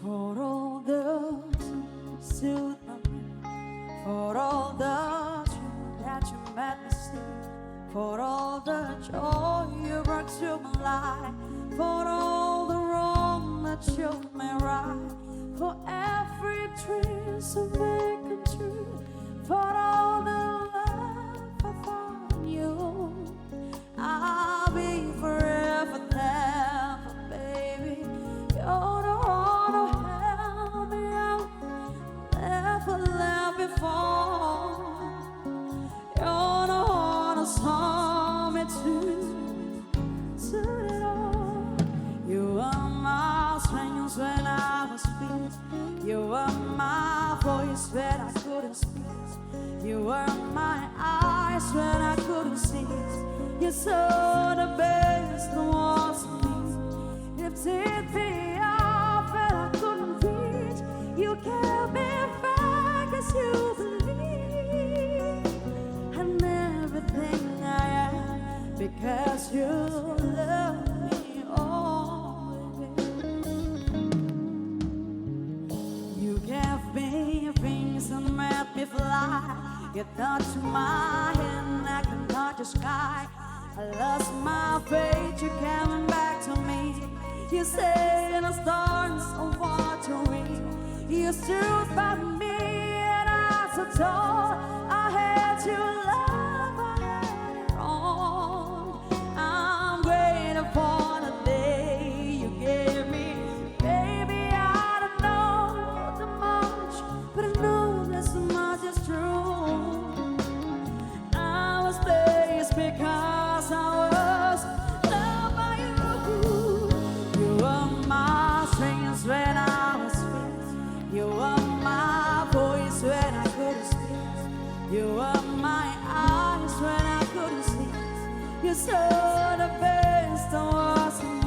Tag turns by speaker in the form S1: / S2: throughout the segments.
S1: For all the soothing, for all the truth that you made me see, for all the joy you brought to my life, for all the wrong that you made right, for every dream so big and true, for all the love I found you, I'll be forever thankful, baby. You're the one who held me out, never left before. You're the one who saw me to it all. You were my strength when I was weak. You were my voice when I couldn't speak. You were my eyes when I couldn't see. You saw the best that was me. Lifted me up when I couldn't reach. You kept me back as you believe. And everything I am because you love me always. You gave me wings and made me fly. You touched my hand, I can touch the sky. I lost my faith, you came back to me. You said the stars of what to read. You stood by me and I so tall. I had to love, I had it wrong. I'm grateful for the day you gave me. Baby, I don't know too much, but I know this much is true. I was blessed because I was loved by you. You were my strength when I was weak. You were my voice when I couldn't speak. You were my eyes when I couldn't see. You saw the best that was in me.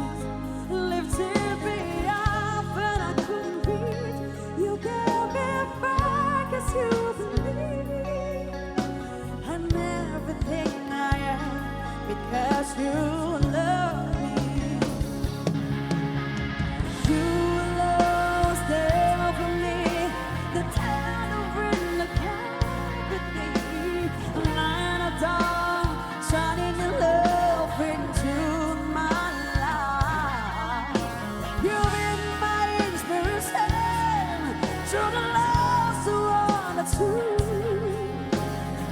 S1: Lifted me up when I couldn't reach. You gave me back as you believe. And everything I am because you love me. You alone stay for me. The tender in the company. Light of dawn, shining your love into my life. You've been my inspiration to the lost one or two.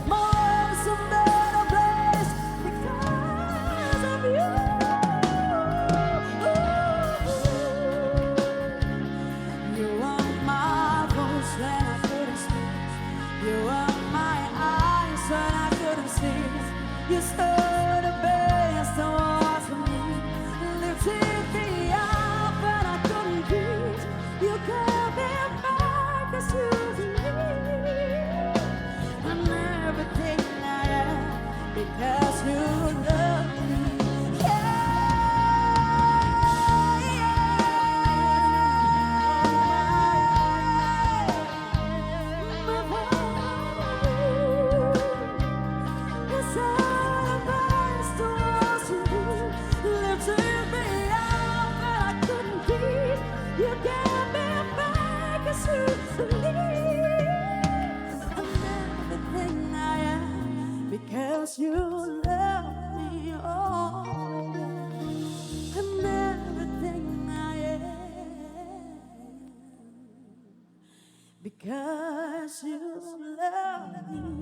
S1: More some better place because of you. You are my voice when I couldn't speak. You are my eyes when I couldn't see. You saw the best that was in me. Lifted me up when I couldn't reach. You gave me back as you believe. And everything I am because you love me. Yeah, it's all about the ones you do. Lifted me up when I couldn't reach. You gave me back as you believe. And everything I am because you love me. Oh, and everything I am because you love me.